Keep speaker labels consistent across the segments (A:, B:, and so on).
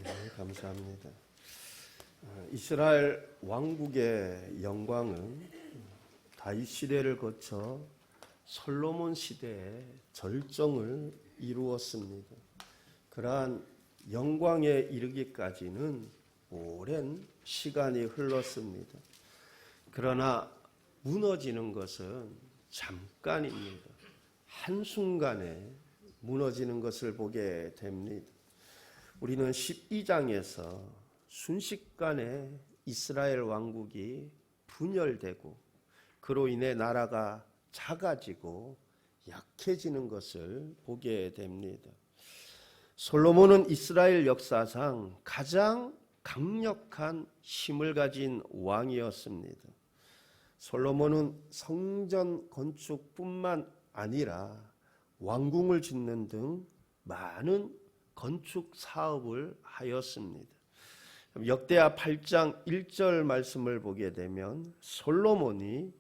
A: 네, 감사합니다. 이스라엘 왕국의 영광은 다윗 시대를 거쳐 솔로몬 시대에 절정을 이루었습니다. 그러한 영광에 이르기까지는 오랜 시간이 흘렀습니다. 그러나 무너지는 것은 잠깐입니다. 한순간에 무너지는 것을 보게 됩니다. 우리는 12장에서 순식간에 이스라엘 왕국이 분열되고 그로 인해 나라가 작아지고 약해지는 것을 보게 됩니다. 솔로몬은 이스라엘 역사상 가장 강력한 힘을 가진 왕이었습니다. 솔로몬은 성전 건축뿐만 아니라 왕궁을 짓는 등 많은 건축 사업을 하였습니다. 역대하 8장 1절 말씀을 보게 되면 솔로몬이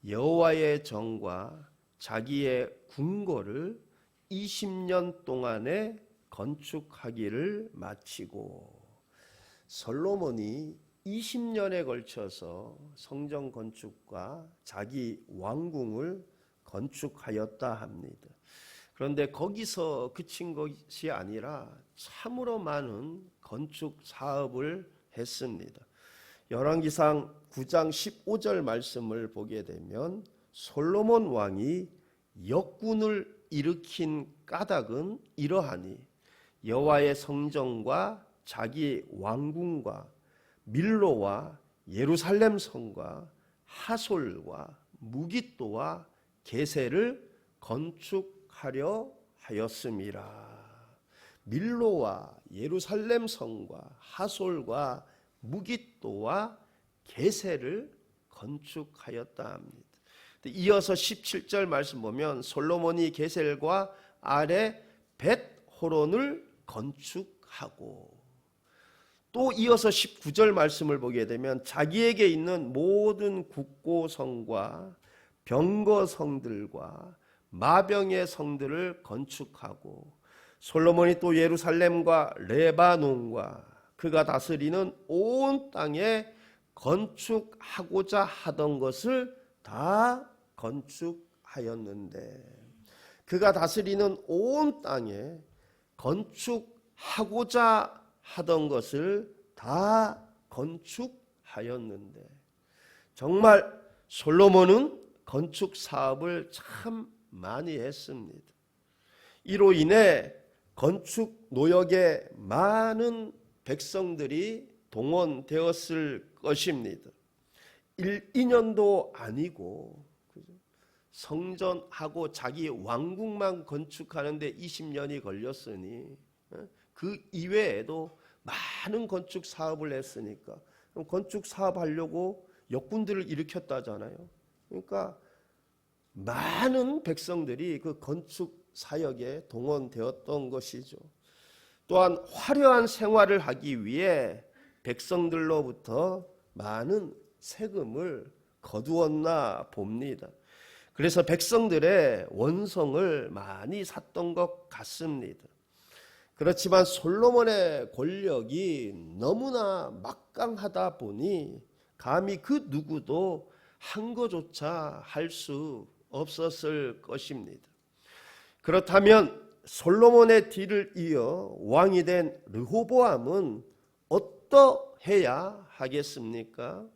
A: 여호와의 정과 자기의 궁궐을 20년 동안에 건축하기를 마치고, 솔로몬이 20년에 걸쳐서 성전 건축과 자기 왕궁을 건축하였다 합니다. 그런데 거기서 그친 것이 아니라 참으로 많은 건축 사업을 했습니다. 열왕기상 9장 15절 말씀을 보게 되면 솔로몬 왕이 역군을 일으킨 까닭은 이러하니 여호와의 성전과 자기 왕궁과 밀로와 예루살렘 성과 하솔과 무깃도와 게셀을 건축하려 하였음이라. 밀로와 예루살렘 성과 하솔과 무깃도와 게셀을 건축하였다 합니다. 이어서 17절 말씀 보면 솔로몬이 게셀과 아래 벳호론을 건축하고, 또 이어서 19절 말씀을 보게 되면 자기에게 있는 모든 국고성과 병거성들과 마병의 성들을 건축하고, 솔로몬이 또 예루살렘과 레바논과 그가 다스리는 온 땅에 건축하고자 하던 것을 다 건축하였는데, 그가 다스리는 온 땅에 건축하고자 하던 것을 다 건축하였는데, 정말 솔로몬은 건축 사업을 참 많이 했습니다. 이로 인해 건축 노역에 많은 백성들이 동원되었을 것입니다. 1, 2년도 아니고 성전하고 자기 왕궁만 건축하는데 20년이 걸렸으니 그 이외에도 많은 건축 사업을 했으니까 건축 사업 하려고 역군들을 일으켰다잖아요. 그러니까 많은 백성들이 그 건축 사역에 동원되었던 것이죠. 또한 화려한 생활을 하기 위해 백성들로부터 많은 세금을 거두었나 봅니다. 그래서 백성들의 원성을 많이 샀던 것 같습니다. 그렇지만 솔로몬의 권력이 너무나 막강하다 보니 감히 그 누구도 한 것조차 할 수 없었을 것입니다. 그렇다면 솔로몬의 뒤를 이어 왕이 된 르호보암은 어떠해야 하겠습니까?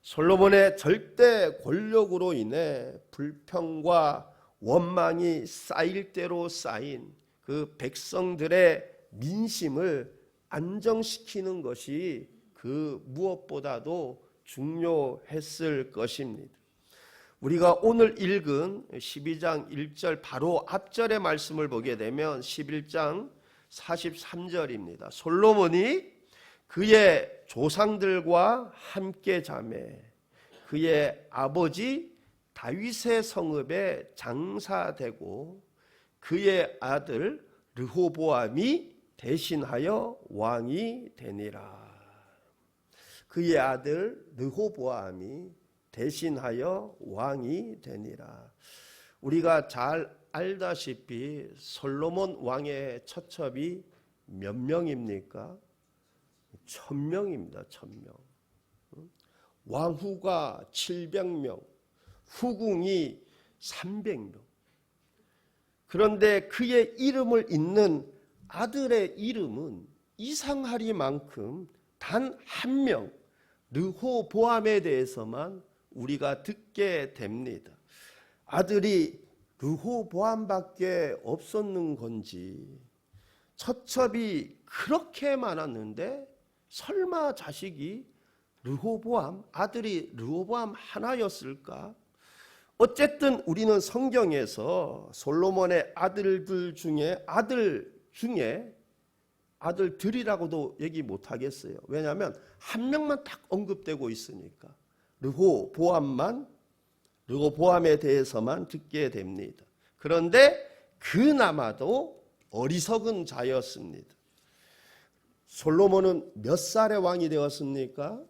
A: 솔로몬의 절대 권력으로 인해 불평과 원망이 쌓일 대로 쌓인 그 백성들의 민심을 안정시키는 것이 그 무엇보다도 중요했을 것입니다. 우리가 오늘 읽은 12장 1절 바로 앞절의 말씀을 보게 되면 11장 43절입니다. 솔로몬이 그의 조상들과 함께 자매 그의 아버지 다윗의 성읍에 장사되고 그의 아들 르호보암이 대신하여 왕이 되니라. 그의 아들 르호보암이 대신하여 왕이 되니라. 우리가 잘 알다시피 솔로몬 왕의 처첩이 몇 명입니까? 1000명입니다. 1000명. 왕후가 700명, 후궁이 300명. 그런데 그의 이름을 잇는 아들의 이름은 이상하리만큼 단 한 명, 르호보암에 대해서만 우리가 듣게 됩니다. 아들이 르호보암밖에 없었는 건지, 첩첩이 그렇게 많았는데 설마 자식이 르호보암, 아들이 르호보암 하나였을까? 어쨌든 우리는 성경에서 솔로몬의 아들들이라고도 얘기 못하겠어요. 왜냐하면 한 명만 딱 언급되고 있으니까 르호보암에 대해서만 듣게 됩니다. 그런데 그나마도 어리석은 자였습니다. 솔로몬은 몇 살의 왕이 되었습니까?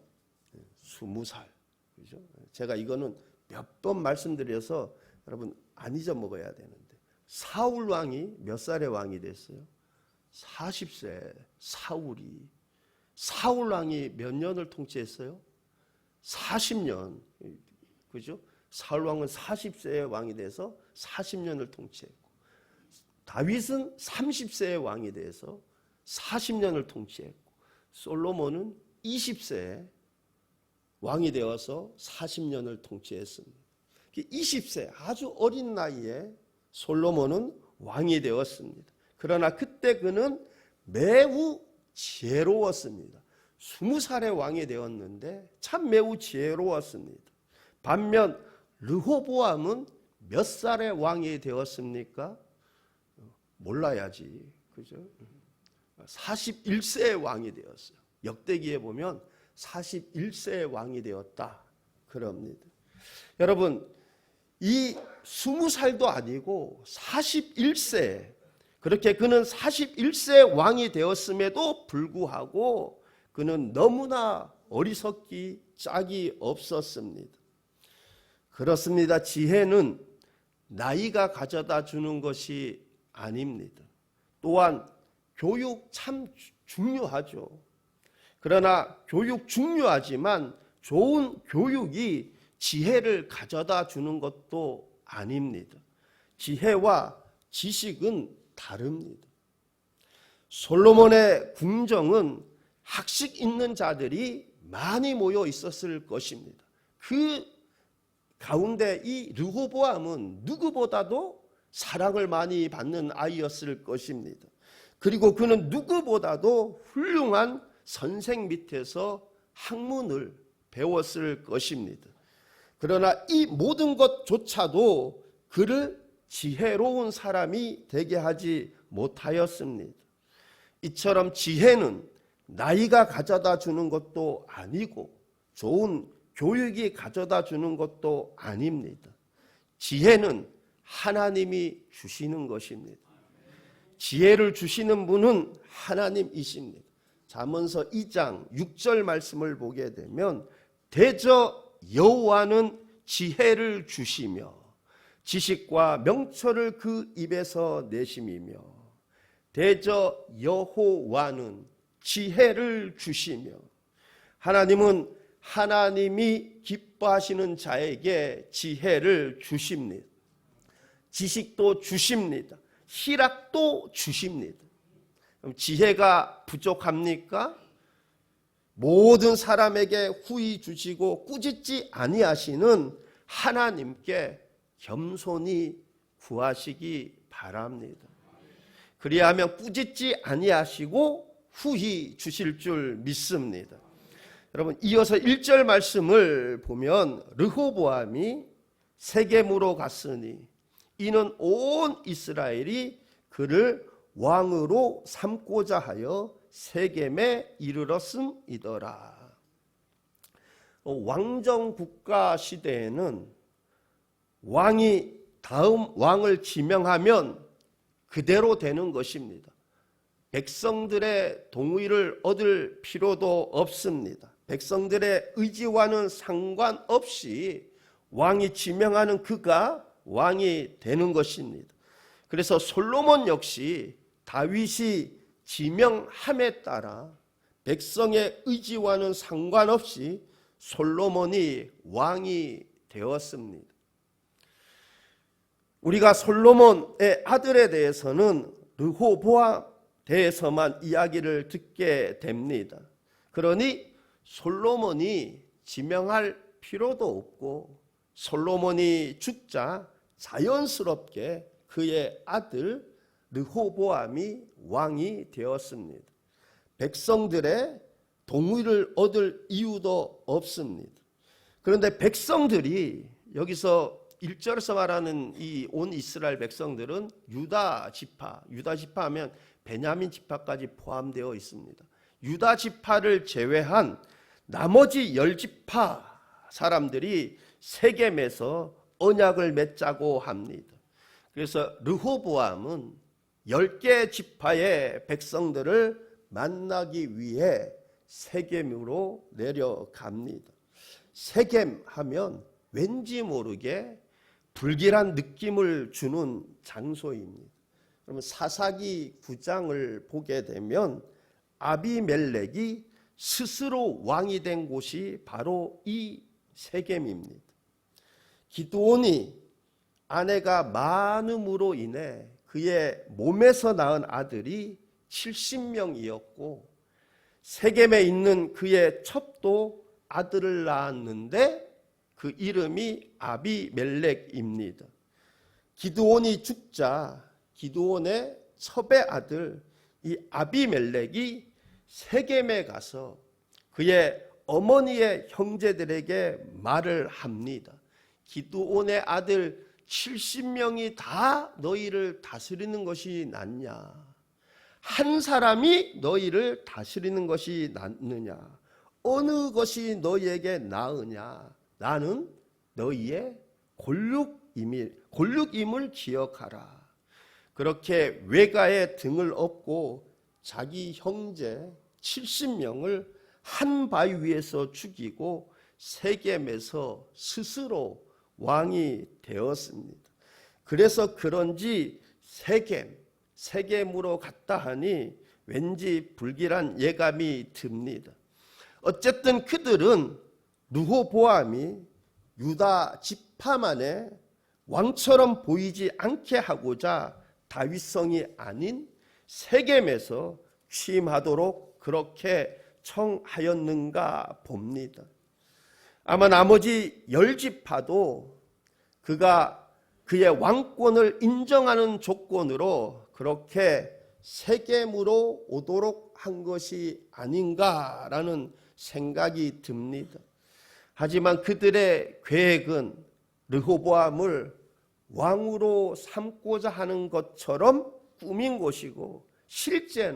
A: 20살. 그죠? 제가 이거는 몇 번 말씀드려서 여러분 안 잊어먹어야 되는데, 사울 왕이 몇 살의 왕이 됐어요? 40세. 사울 왕이 몇 년을 통치했어요? 40년. 그죠? 사울 왕은 40세의 왕이 돼서 40년을 통치했고, 다윗은 30세의 왕이 돼서 40년을 통치했고, 솔로몬은 20세에 왕이 되어서 40년을 통치했습니다. 20세 아주 어린 나이에 솔로몬은 왕이 되었습니다. 그러나 그때 그는 매우 지혜로웠습니다. 20살의 왕이 되었는데 참 매우 지혜로웠습니다. 반면 르호보암은 몇 살의 왕이 되었습니까? 몰라야지. 그죠? 41세의 왕이 되었어요. 역대기에 보면 41세의 왕이 되었다 그럽니다. 여러분, 이 20살도 아니고 41세, 그렇게 그는 41세 왕이 되었음에도 불구하고 그는 너무나 어리석기 짝이 없었습니다. 그렇습니다. 지혜는 나이가 가져다 주는 것이 아닙니다. 또한 교육 참 중요하죠. 그러나 교육 중요하지만 좋은 교육이 지혜를 가져다 주는 것도 아닙니다. 지혜와 지식은 다릅니다. 솔로몬의 궁정은 학식 있는 자들이 많이 모여 있었을 것입니다. 그 가운데 이 르호보암은 누구보다도 사랑을 많이 받는 아이였을 것입니다. 그리고 그는 누구보다도 훌륭한 선생 밑에서 학문을 배웠을 것입니다. 그러나 이 모든 것조차도 그를 지혜로운 사람이 되게 하지 못하였습니다. 이처럼 지혜는 나이가 가져다 주는 것도 아니고 좋은 교육이 가져다 주는 것도 아닙니다. 지혜는 하나님이 주시는 것입니다. 지혜를 주시는 분은 하나님이십니다. 잠언서 2장 6절 말씀을 보게 되면 대저 여호와는 지혜를 주시며 지식과 명철을 그 입에서 내심이며, 대저 여호와는 지혜를 주시며, 하나님은 하나님이 기뻐하시는 자에게 지혜를 주십니다. 지식도 주십니다. 희락도 주십니다. 그럼 지혜가 부족합니까? 모든 사람에게 후히 주시고 꾸짖지 아니하시는 하나님께 겸손히 구하시기 바랍니다. 그리하면 꾸짖지 아니하시고 후히 주실 줄 믿습니다. 여러분, 이어서 1절 말씀을 보면 르호보암이 세겜으로 갔으니 이는 온 이스라엘이 그를 왕으로 삼고자 하여 세겜에 이르렀음이더라. 왕정 국가 시대에는 왕이 다음 왕을 지명하면 그대로 되는 것입니다. 백성들의 동의를 얻을 필요도 없습니다. 백성들의 의지와는 상관없이 왕이 지명하는 그가 왕이 되는 것입니다. 그래서 솔로몬 역시 다윗이 지명함에 따라 백성의 의지와는 상관없이 솔로몬이 왕이 되었습니다. 우리가 솔로몬의 아들에 대해서는 르호보암 대해서만 이야기를 듣게 됩니다. 그러니 솔로몬이 지명할 필요도 없고 솔로몬이 죽자 자연스럽게 그의 아들 르호보암이 왕이 되었습니다. 백성들의 동의를 얻을 이유도 없습니다. 그런데 백성들이 여기서 1절에서 말하는 이 온 이스라엘 백성들은 유다 지파 하면 베냐민 지파까지 포함되어 있습니다. 유다 지파를 제외한 나머지 10지파 사람들이 세겜에서 언약을 맺자고 합니다. 그래서 르호보암은 10개 지파의 백성들을 만나기 위해 세겜으로 내려갑니다. 세겜 하면 왠지 모르게 불길한 느낌을 주는 장소입니다. 그러면 사사기 9장을 보게 되면 아비멜렉이 스스로 왕이 된 곳이 바로 이 세겜입니다. 기드온이 아내가 많음으로 인해 그의 몸에서 낳은 아들이 70명이었고 세겜에 있는 그의 첩도 아들을 낳았는데 그 이름이 아비멜렉입니다. 기드온이 죽자 기드온의 첩의 아들 이 아비멜렉이 세겜에 가서 그의 어머니의 형제들에게 말을 합니다. 기드온의 아들 70명이 다 너희를 다스리는 것이 낫냐? 한 사람이 너희를 다스리는 것이 낫느냐? 어느 것이 너희에게 나으냐? 나는 너희의 골육임을 기억하라. 그렇게 외가의 등을 업고 자기 형제 70명을 한 바위 위에서 죽이고 세겜에서 스스로 왕이 되었습니다. 그래서 그런지 세겜으로 갔다 하니 왠지 불길한 예감이 듭니다. 어쨌든 그들은 르호보암이 유다 지파만의 왕처럼 보이지 않게 하고자 다윗성이 아닌 세겜에서 취임하도록 그렇게 청하였는가 봅니다. 아마 나머지 10지파도 그가 그의 왕권을 인정하는 조건으로 그렇게 세겜으로 오도록 한 것이 아닌가라는 생각이 듭니다. 하지만 그들의 계획은 르호보암을 왕으로 삼고자 하는 것처럼 꾸민 것이고 실제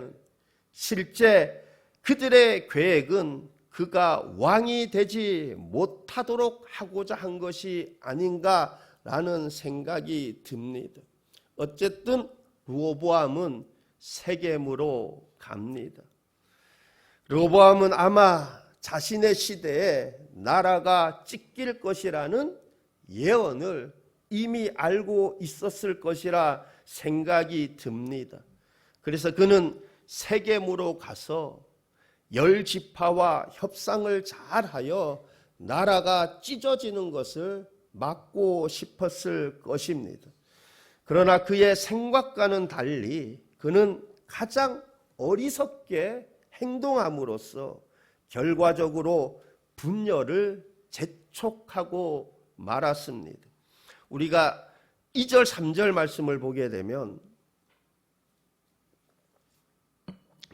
A: 그들의 계획은 그가 왕이 되지 못하도록 하고자 한 것이 아닌가라는 생각이 듭니다. 어쨌든 르호보암은 세겜으로 갑니다. 르호보암은 아마 자신의 시대에 나라가 찢길 것이라는 예언을 이미 알고 있었을 것이라 생각이 듭니다. 그래서 그는 세겜으로 가서 10지파와 협상을 잘하여 나라가 찢어지는 것을 막고 싶었을 것입니다. 그러나 그의 생각과는 달리 그는 가장 어리석게 행동함으로써 결과적으로 분열을 재촉하고 말았습니다. 우리가 2절 3절 말씀을 보게 되면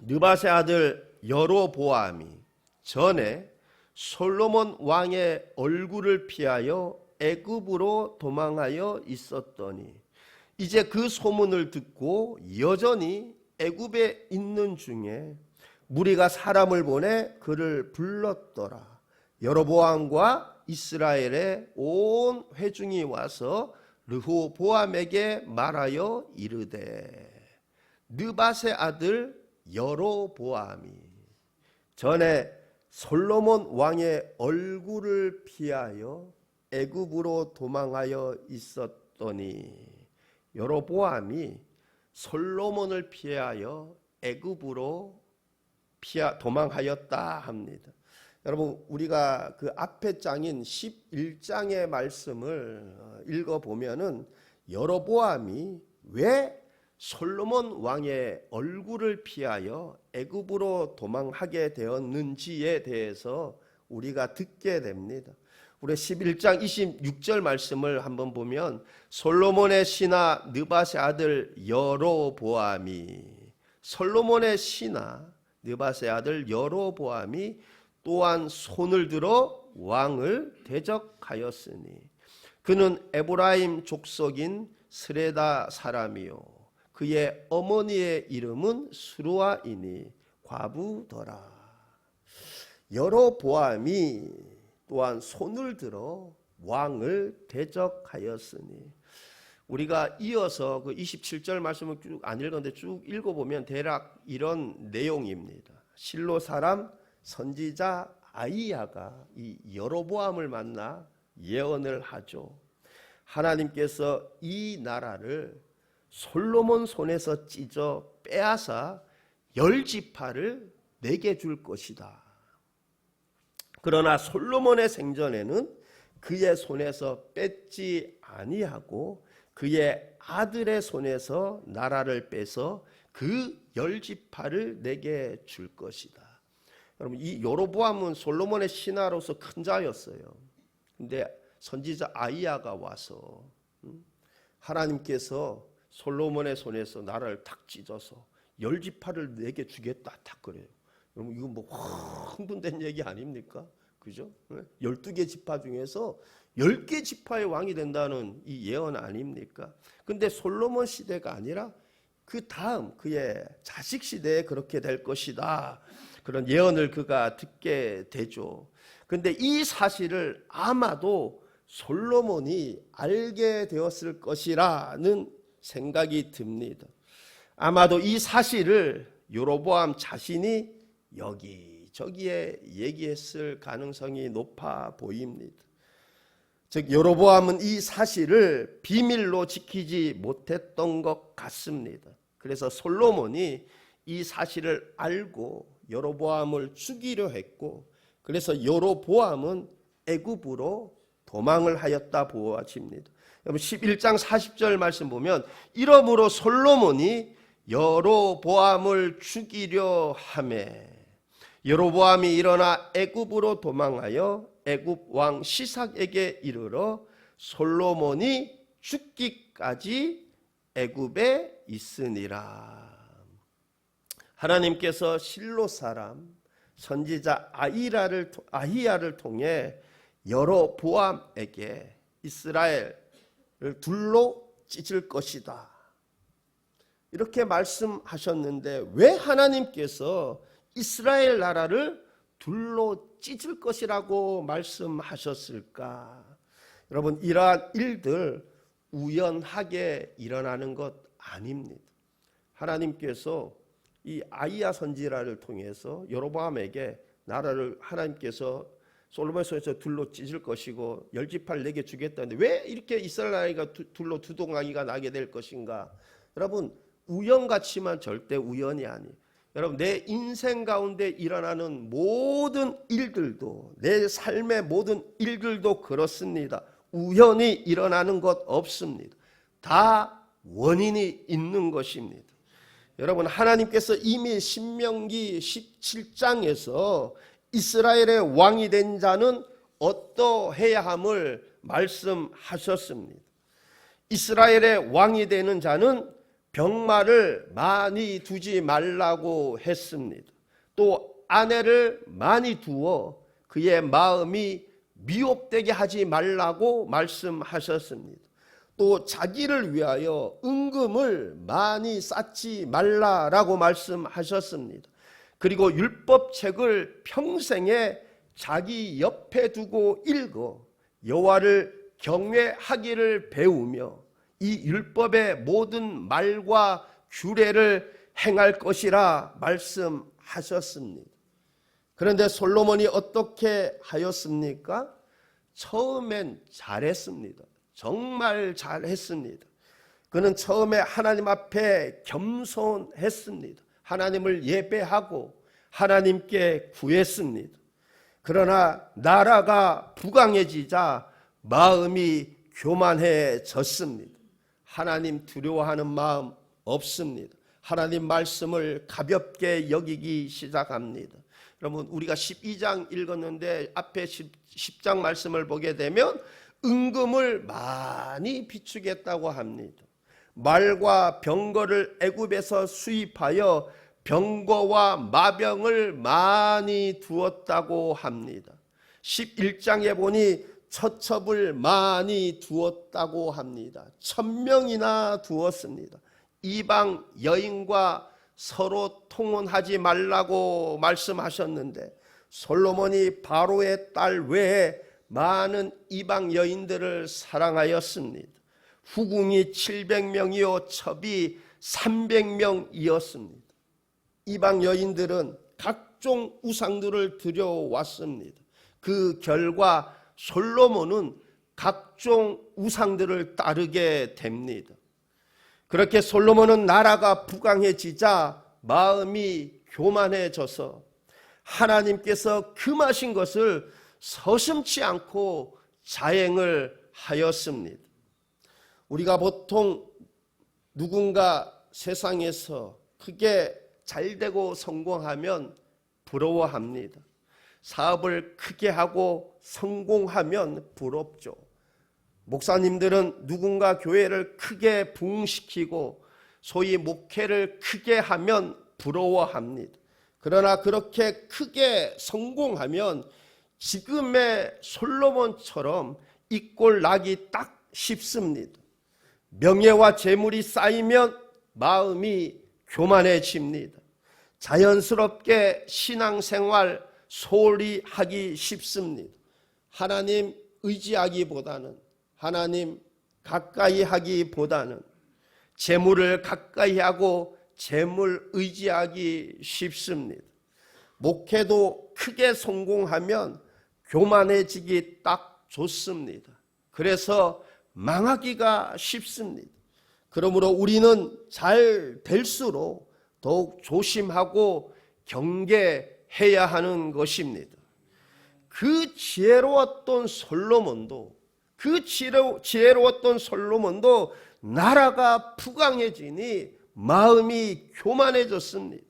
A: 느밧의 아들 여로보암이 전에 솔로몬 왕의 얼굴을 피하여 애굽으로 도망하여 있었더니 이제 그 소문을 듣고 여전히 애굽에 있는 중에 무리가 사람을 보내 그를 불렀더라. 여로보암과 이스라엘의 온 회중이 와서 르호보암에게 말하여 이르되 느밧의 아들 여로보암이 전에 솔로몬 왕의 얼굴을 피하여 애굽으로 도망하여 있었더니 여로보암이 솔로몬을 피하여 애굽으로 도망하였다 합니다. 여러분, 우리가 그 앞에 장인 11장의 말씀을 읽어보면은 여로보암이 왜 솔로몬 왕의 얼굴을 피하여 애굽으로 도망하게 되었는지에 대해서 우리가 듣게 됩니다. 우리 11장 26절 말씀을 한번 보면 솔로몬의 신하 느밧의 아들 여로보암이 솔로몬의 신하 느밧의 아들 여로보암이 또한 손을 들어 왕을 대적하였으니 그는 에브라임 족속인 스레다 사람이요 그의 어머니의 이름은 스루아이니 과부더라. 여로보암이 또한 손을 들어 왕을 대적하였으니 우리가 이어서 그 27절 말씀을 쭉 안 읽었는데 쭉 읽어보면 대략 이런 내용입니다. 실로 사람 선지자 아이야가 이 여로보암을 만나 예언을 하죠. 하나님께서 이 나라를 솔로몬 손에서 찢어 빼앗아 10지파를 내게 줄 것이다. 그러나 솔로몬의 생전에는 그의 손에서 뺏지 아니하고 그의 아들의 손에서 나라를 빼서 그 10지파를 내게 줄 것이다. 여러분, 이 여로보암은 솔로몬의 신하로서 큰 자였어요. 근데 선지자 아이야가 와서 하나님께서 솔로몬의 손에서 나라를 탁 찢어서 10지파를 내게 주겠다 탁 그래요. 여러분, 이거 뭐 흥분된 얘기 아닙니까? 그죠? 12개 지파 중에서 10개 지파의 왕이 된다는 이 예언 아닙니까? 근데 솔로몬 시대가 아니라 그 다음 그의 자식 시대에 그렇게 될 것이다. 그런 예언을 그가 듣게 되죠. 근데 이 사실을 아마도 솔로몬이 알게 되었을 것이라는 생각이 듭니다. 아마도 이 사실을 여로보암 자신이 여기저기에 얘기했을 가능성이 높아 보입니다. 즉 여로보암은 이 사실을 비밀로 지키지 못했던 것 같습니다. 그래서 솔로몬이 이 사실을 알고 여로보암을 죽이려 했고 그래서 여로보암은 애굽으로 도망을 하였다 보아집니다. 여러분 11장 40절 말씀 보면 이러므로 솔로몬이 여로보암을 죽이려 하매 여로보암이 일어나 애굽으로 도망하여 애굽 왕 시삭에게 이르러 솔로몬이 죽기까지 애굽에 있으니라. 하나님께서 실로 사람 선지자 아히야를 통해 여로보암에게 이스라엘을 둘로 찢을 것이다. 이렇게 말씀하셨는데 왜 하나님께서 이스라엘 나라를 둘로 찢을 것이라고 말씀하셨을까? 여러분, 이러한 일들 우연하게 일어나는 것 아닙니다. 하나님께서 이 아히야 선지자를 통해서 여로보암에게 나라를 하나님께서 솔로몬의 손에서 둘로 찢을 것이고 10지파를 내게 주겠다는데 왜 이렇게 이스라엘 나라가 둘로 두동강이가 나게 될 것인가? 여러분, 우연같지만 절대 우연이 아니에요. 여러분, 내 인생 가운데 일어나는 모든 일들도 내 삶의 모든 일들도 그렇습니다. 우연히 일어나는 것 없습니다. 다 원인이 있는 것입니다. 여러분, 하나님께서 이미 신명기 17장에서 이스라엘의 왕이 된 자는 어떠해야 함을 말씀하셨습니다. 이스라엘의 왕이 되는 자는 병마를 많이 두지 말라고 했습니다. 또 아내를 많이 두어 그의 마음이 미혹되게 하지 말라고 말씀하셨습니다. 또 자기를 위하여 은금을 많이 쌓지 말라라고 말씀하셨습니다. 그리고 율법책을 평생에 자기 옆에 두고 읽어 여호와를 경외하기를 배우며 이 율법의 모든 말과 규례를 행할 것이라 말씀하셨습니다. 그런데 솔로몬이 어떻게 하였습니까? 처음엔 잘했습니다. 정말 잘했습니다. 그는 처음에 하나님 앞에 겸손했습니다. 하나님을 예배하고 하나님께 구했습니다. 그러나 나라가 부강해지자 마음이 교만해졌습니다. 하나님 두려워하는 마음 없습니다. 하나님 말씀을 가볍게 여기기 시작합니다. 여러분, 우리가 12장 읽었는데 앞에 10장 말씀을 보게 되면 은금을 많이 비추겠다고 합니다. 말과 병거를 애굽에서 수입하여 병거와 마병을 많이 두었다고 합니다. 11장에 보니 처첩을 많이 두었다고 합니다. 1000명이나 두었습니다. 이방 여인과 서로 통혼하지 말라고 말씀하셨는데 솔로몬이 바로의 딸 외에 많은 이방 여인들을 사랑하였습니다. 후궁이 700명이요 첩이 300명이었습니다. 이방 여인들은 각종 우상들을 들여왔습니다. 그 결과 솔로몬은 각종 우상들을 따르게 됩니다. 그렇게 솔로몬은 나라가 부강해지자 마음이 교만해져서 하나님께서 금하신 것을 서슴지 않고 자행을 하였습니다. 우리가 보통 누군가 세상에서 크게 잘되고 성공하면 부러워합니다. 사업을 크게 하고 성공하면 부럽죠. 목사님들은 누군가 교회를 크게 부흥시키고 소위 목회를 크게 하면 부러워합니다. 그러나 그렇게 크게 성공하면 지금의 솔로몬처럼 이 꼴 나기 딱 쉽습니다. 명예와 재물이 쌓이면 마음이 교만해집니다. 자연스럽게 신앙생활 소홀히 하기 쉽습니다. 하나님 의지하기보다는, 하나님 가까이 하기보다는 재물을 가까이 하고 재물 의지하기 쉽습니다. 목회도 크게 성공하면 교만해지기 딱 좋습니다. 그래서 망하기가 쉽습니다. 그러므로 우리는 잘 될수록 더욱 조심하고 경계해야 하는 것입니다. 그 지혜로웠던 솔로몬도 나라가 부강해지니 마음이 교만해졌습니다.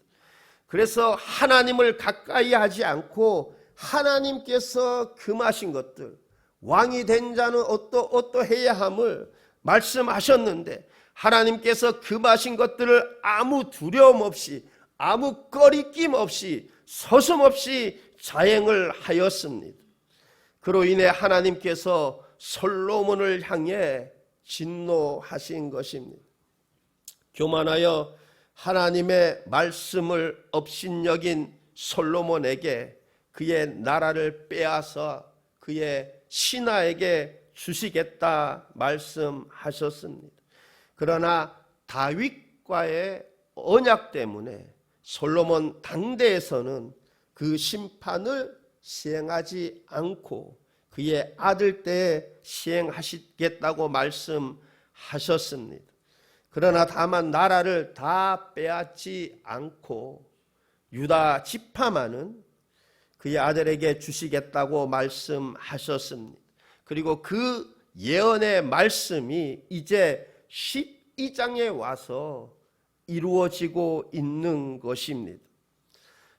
A: 그래서 하나님을 가까이 하지 않고 하나님께서 금하신 것들, 왕이 된 자는 어떠해야 함을 말씀하셨는데 하나님께서 금하신 것들을 아무 두려움 없이, 아무 꺼리낌 없이, 서슴없이 자행을 하였습니다. 그로 인해 하나님께서 솔로몬을 향해 진노하신 것입니다. 교만하여 하나님의 말씀을 업신여긴 솔로몬에게 그의 나라를 빼앗아 그의 신하에게 주시겠다 말씀하셨습니다. 그러나 다윗과의 언약 때문에 솔로몬 당대에서는 그 심판을 시행하지 않고 그의 아들 때에 시행하시겠다고 말씀하셨습니다. 그러나 다만 나라를 다 빼앗지 않고 유다 지파만은 그의 아들에게 주시겠다고 말씀하셨습니다. 그리고 그 예언의 말씀이 이제 12장에 와서 이루어지고 있는 것입니다.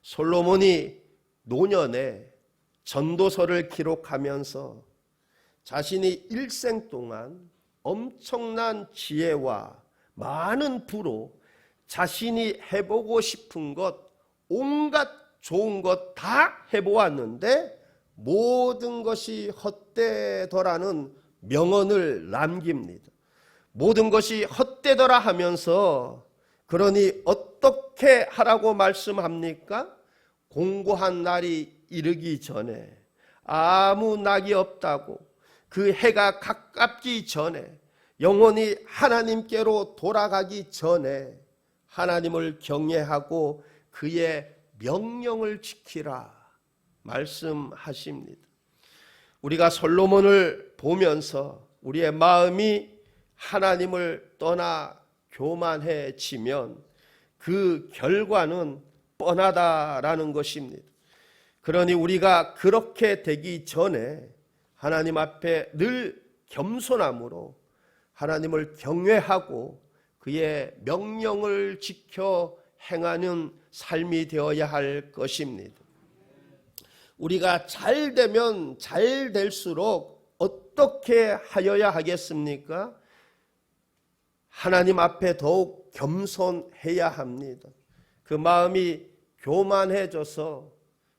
A: 솔로몬이 노년에 전도서를 기록하면서 자신이 일생 동안 엄청난 지혜와 많은 부로 자신이 해보고 싶은 것, 온갖 좋은 것 다 해보았는데 모든 것이 헛되더라는 명언을 남깁니다. 모든 것이 헛되더라 하면서 그러니 어떻게 하라고 말씀합니까? 공고한 날이 이르기 전에, 아무 낙이 없다고, 그 해가 가깝기 전에, 영원히 하나님께로 돌아가기 전에 하나님을 경외하고 그의 명령을 지키라 말씀하십니다. 우리가 솔로몬을 보면서 우리의 마음이 하나님을 떠나 교만해지면 그 결과는 뻔하다라는 것입니다. 그러니 우리가 그렇게 되기 전에 하나님 앞에 늘 겸손함으로 하나님을 경외하고 그의 명령을 지켜 행하는 삶이 되어야 할 것입니다. 우리가 잘 되면 잘 될수록 어떻게 하여야 하겠습니까? 하나님 앞에 더욱 겸손해야 합니다. 그 마음이 교만해져서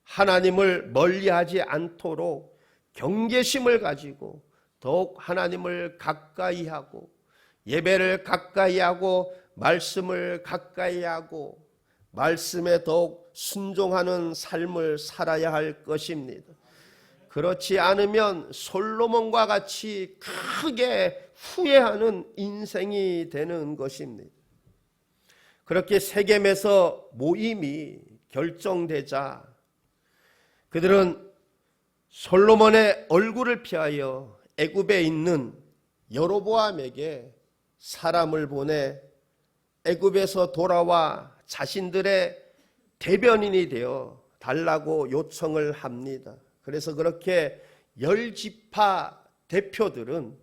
A: 하나님을 멀리하지 않도록 경계심을 가지고 더욱 하나님을 가까이 하고 예배를 가까이 하고 말씀을 가까이 하고 말씀에 더욱 순종하는 삶을 살아야 할 것입니다. 그렇지 않으면 솔로몬과 같이 크게 후회하는 인생이 되는 것입니다. 그렇게 세겜에서 모임이 결정되자 그들은 솔로몬의 얼굴을 피하여 애굽에 있는 여로보암에게 사람을 보내 애굽에서 돌아와 자신들의 대변인이 되어 달라고 요청을 합니다. 그래서 그렇게 10지파 대표들은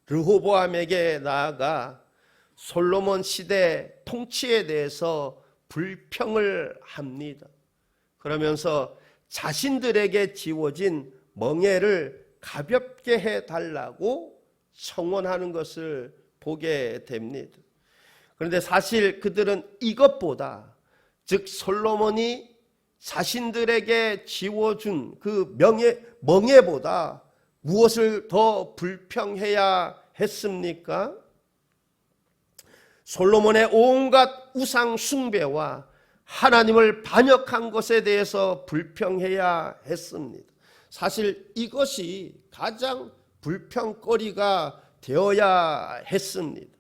A: 르호보암에게 나아가 솔로몬 시대 통치에 대해서 불평을 합니다. 그러면서 자신들에게 지워진 멍에를 가볍게 해달라고 청원하는 것을 보게 됩니다. 그런데 사실 그들은 이것보다, 즉 솔로몬이 자신들에게 지워준 그 멍에보다 무엇을 더 불평해야 했습니까? 솔로몬의 온갖 우상 숭배와 하나님을 반역한 것에 대해서 불평해야 했습니다. 사실 이것이 가장 불평거리가 되어야 했습니다.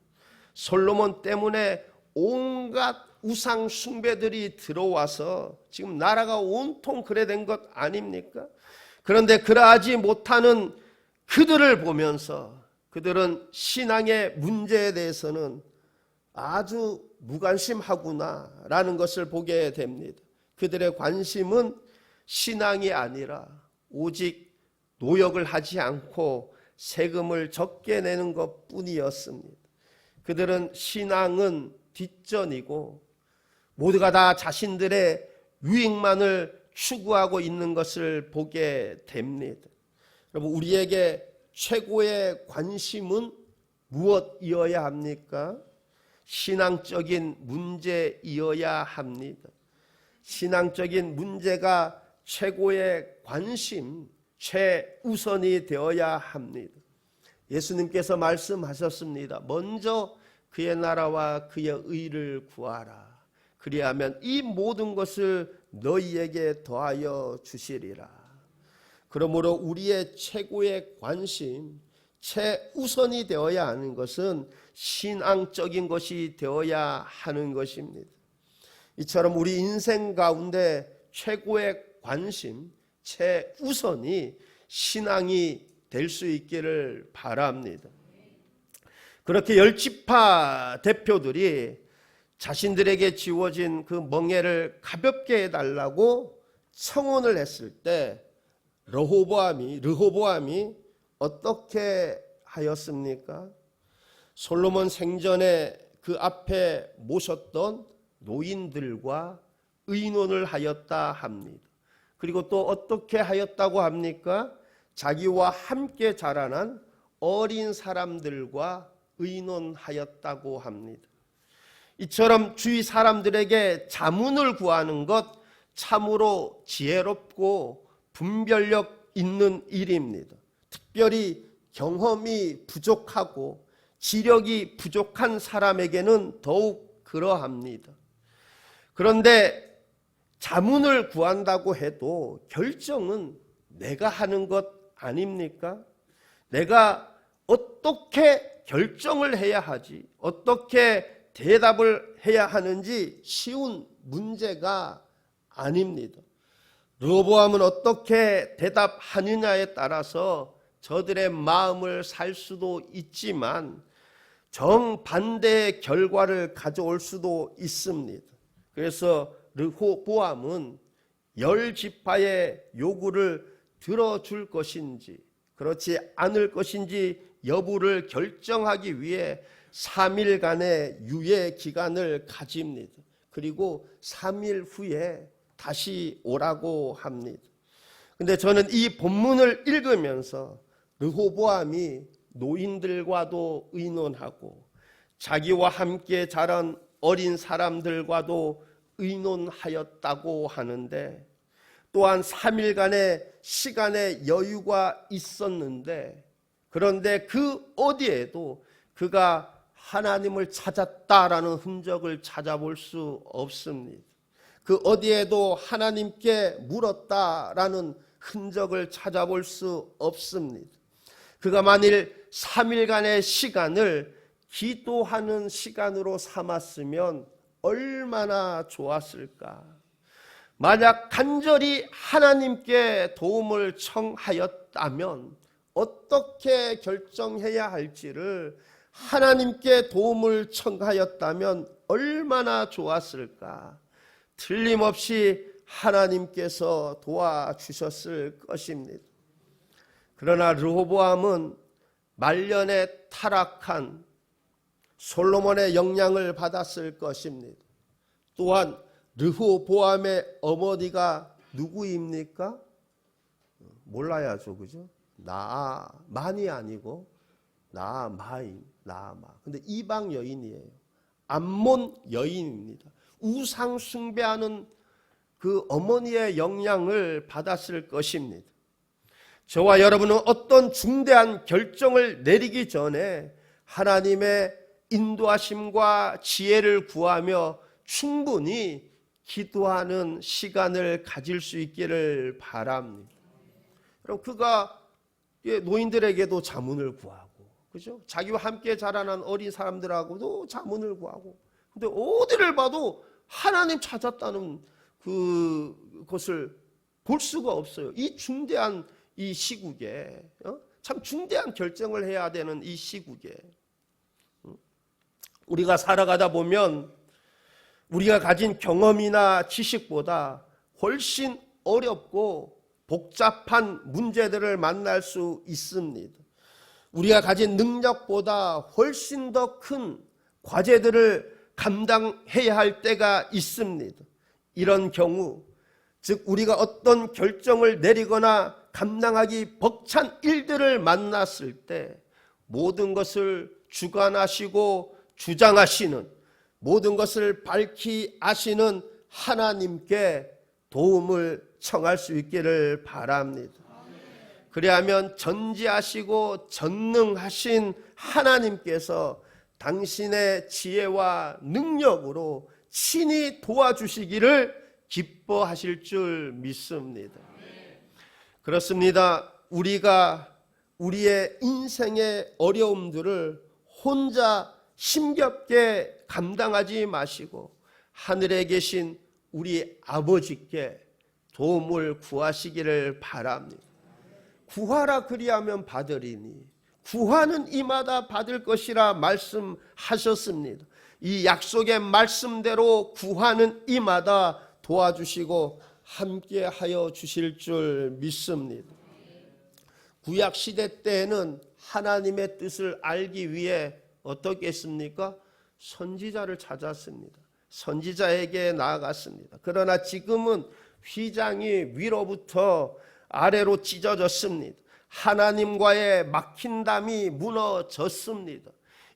A: 솔로몬 때문에 온갖 우상 숭배들이 들어와서 지금 나라가 온통 그래 된 것 아닙니까? 그런데 그러하지 못하는 그들을 보면서 그들은 신앙의 문제에 대해서는 아주 무관심하구나라는 것을 보게 됩니다. 그들의 관심은 신앙이 아니라 오직 노역을 하지 않고 세금을 적게 내는 것뿐이었습니다. 그들은 신앙은 뒷전이고 모두가 다 자신들의 유익만을 추구하고 있는 것을 보게 됩니다. 여러분, 우리에게 최고의 관심은 무엇이어야 합니까? 신앙적인 문제이어야 합니다. 신앙적인 문제가 최고의 관심, 최우선이 되어야 합니다. 예수님께서 말씀하셨습니다. 먼저 그의 나라와 그의 의를 구하라. 그리하면 이 모든 것을 너희에게 더하여 주시리라. 그러므로 우리의 최고의 관심, 최우선이 되어야 하는 것은 신앙적인 것이 되어야 하는 것입니다. 이처럼 우리 인생 가운데 최고의 관심, 최우선이 신앙이 될 수 있기를 바랍니다. 그렇게 10지파 대표들이 자신들에게 지워진 그 멍에를 가볍게 해달라고 청원을 했을 때 르호보암이 어떻게 하였습니까? 솔로몬 생전에 그 앞에 모셨던 노인들과 의논을 하였다 합니다. 그리고 또 어떻게 하였다고 합니까? 자기와 함께 자라난 어린 사람들과 의논하였다고 합니다. 이처럼 주위 사람들에게 자문을 구하는 것 참으로 지혜롭고 분별력 있는 일입니다. 특별히 경험이 부족하고 지력이 부족한 사람에게는 더욱 그러합니다. 그런데 자문을 구한다고 해도 결정은 내가 하는 것 아닙니까? 내가 어떻게 결정을 해야 하지, 어떻게 대답을 해야 하는지 쉬운 문제가 아닙니다. 르호보암은 어떻게 대답하느냐에 따라서 저들의 마음을 살 수도 있지만 정반대의 결과를 가져올 수도 있습니다. 그래서 르호보암은 10지파의 요구를 들어줄 것인지 그렇지 않을 것인지 여부를 결정하기 위해 3일간의 유예 기간을 가집니다. 그리고 3일 후에 다시 오라고 합니다. 근데 저는 이 본문을 읽으면서 르호보암이 노인들과도 의논하고 자기와 함께 자란 어린 사람들과도 의논하였다고 하는데, 또한 3일간의 시간의 여유가 있었는데, 그런데 그 어디에도 그가 하나님을 찾았다라는 흔적을 찾아볼 수 없습니다. 그 어디에도 하나님께 물었다라는 흔적을 찾아볼 수 없습니다. 그가 만일 3일간의 시간을 기도하는 시간으로 삼았으면 얼마나 좋았을까. 만약 간절히 하나님께 도움을 청하였다면 어떻게 결정해야 할지를 하나님께 도움을 청하였다면 얼마나 좋았을까. 틀림없이 하나님께서 도와주셨을 것입니다. 그러나 르호보암은 말년에 타락한 솔로몬의 영향을 받았을 것입니다. 또한 르호보암의 어머니가 누구입니까? 몰라야죠, 그죠? 나만이 아니고 나마인, 나마. 근데 이방 여인이에요. 암몬 여인입니다. 우상 숭배하는 그 어머니의 영향을 받았을 것입니다. 저와 여러분은 어떤 중대한 결정을 내리기 전에 하나님의 인도하심과 지혜를 구하며 충분히 기도하는 시간을 가질 수 있기를 바랍니다. 그럼 그가 노인들에게도 자문을 구하고, 그죠? 자기와 함께 자라난 어린 사람들하고도 자문을 구하고, 근데 어디를 봐도 하나님 찾았다는 그것을 볼 수가 없어요. 이 중대한 이 시국에, 참 중대한 결정을 해야 되는 이 시국에 우리가 살아가다 보면 우리가 가진 경험이나 지식보다 훨씬 어렵고 복잡한 문제들을 만날 수 있습니다. 우리가 가진 능력보다 훨씬 더 큰 과제들을 감당해야 할 때가 있습니다. 이런 경우, 즉 우리가 어떤 결정을 내리거나 감당하기 벅찬 일들을 만났을 때 모든 것을 주관하시고 주장하시는, 모든 것을 밝히 아시는 하나님께 도움을 청할 수 있기를 바랍니다. 그리하면 전지하시고 전능하신 하나님께서 당신의 지혜와 능력으로 친히 도와주시기를 기뻐하실 줄 믿습니다. 그렇습니다. 우리가 우리의 인생의 어려움들을 혼자 힘겹게 감당하지 마시고 하늘에 계신 우리 아버지께 도움을 구하시기를 바랍니다. 구하라 그리하면 받으리니 구하는 이마다 받을 것이라 말씀하셨습니다. 이 약속의 말씀대로 구하는 이마다 도와주시고 함께하여 주실 줄 믿습니다. 구약 시대 때에는 하나님의 뜻을 알기 위해 어떻게 했습니까? 선지자를 찾았습니다. 선지자에게 나아갔습니다. 그러나 지금은 휘장이 위로부터 아래로 찢어졌습니다. 하나님과의 막힌 담이 무너졌습니다.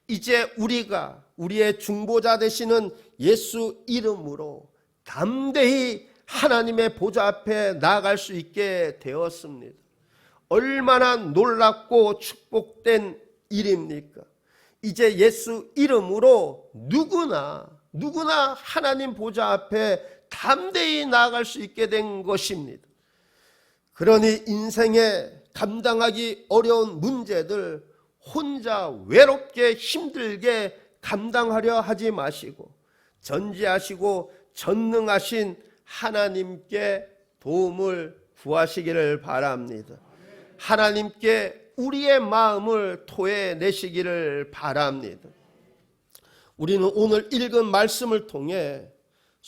A: 이제 우리가 우리의 중보자 되시는 예수 이름으로 담대히 하나님의 보좌 앞에 나아갈 수 있게 되었습니다. 얼마나 놀랍고 축복된 일입니까? 이제 예수 이름으로 누구나 하나님 보좌 앞에 담대히 나아갈 수 있게 된 것입니다. 그러니 인생에 감당하기 어려운 문제들 혼자 외롭게 힘들게 감당하려 하지 마시고 전지하시고 전능하신 하나님께 도움을 구하시기를 바랍니다. 하나님께 우리의 마음을 토해내시기를 바랍니다. 우리는 오늘 읽은 말씀을 통해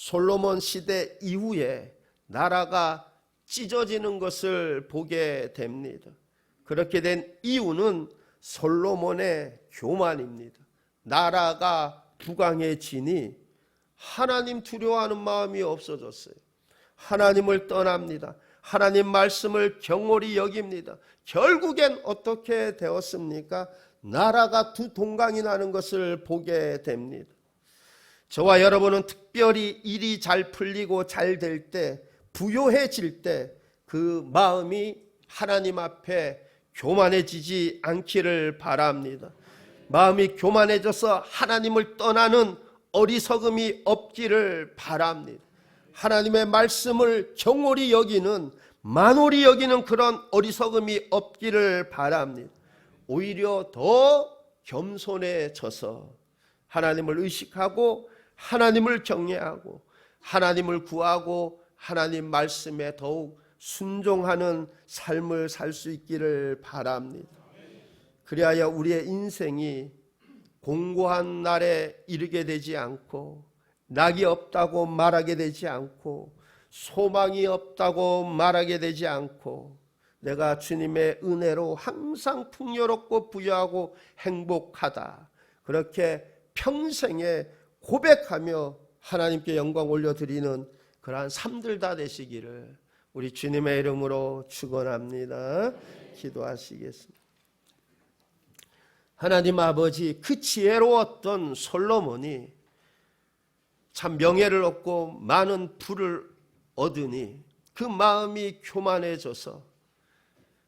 A: 솔로몬 시대 이후에 나라가 찢어지는 것을 보게 됩니다. 그렇게 된 이유는 솔로몬의 교만입니다. 나라가 부강해지니 하나님 두려워하는 마음이 없어졌어요. 하나님을 떠납니다. 하나님 말씀을 경홀히 여깁니다. 결국엔 어떻게 되었습니까? 나라가 두 동강이 나는 것을 보게 됩니다. 저와 여러분은 특별히 일이 잘 풀리고 잘 될 때, 부요해질 때 그 마음이 하나님 앞에 교만해지지 않기를 바랍니다. 마음이 교만해져서 하나님을 떠나는 어리석음이 없기를 바랍니다. 하나님의 말씀을 경홀히 여기는, 만홀히 여기는 그런 어리석음이 없기를 바랍니다. 오히려 더 겸손해져서 하나님을 의식하고 하나님을 경외하고 하나님을 구하고 하나님 말씀에 더욱 순종하는 삶을 살 수 있기를 바랍니다. 그리하여 우리의 인생이 공고한 날에 이르게 되지 않고, 낙이 없다고 말하게 되지 않고, 소망이 없다고 말하게 되지 않고, 내가 주님의 은혜로 항상 풍요롭고 부유하고 행복하다, 그렇게 평생에 고백하며 하나님께 영광 올려드리는 그러한 삶들 다 되시기를 우리 주님의 이름으로 축원합니다. 기도하시겠습니다. 하나님 아버지, 그 지혜로웠던 솔로몬이 참 명예를 얻고 많은 부를 얻으니 그 마음이 교만해져서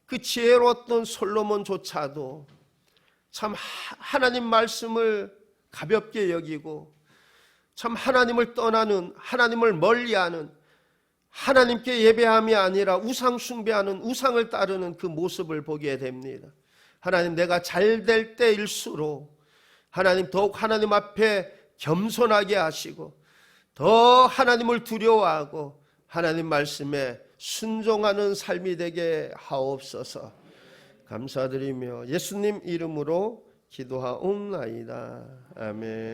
A: 그 지혜로웠던 솔로몬조차도 참 하나님 말씀을 가볍게 여기고 참 하나님을 떠나는, 하나님을 멀리하는, 하나님께 예배함이 아니라 우상 숭배하는, 우상을 따르는 그 모습을 보게 됩니다. 하나님, 내가 잘 될 때일수록 하나님 더욱 하나님 앞에 겸손하게 하시고 더 하나님을 두려워하고 하나님 말씀에 순종하는 삶이 되게 하옵소서. 감사드리며 예수님 이름으로 기도하옵나이다. 아멘.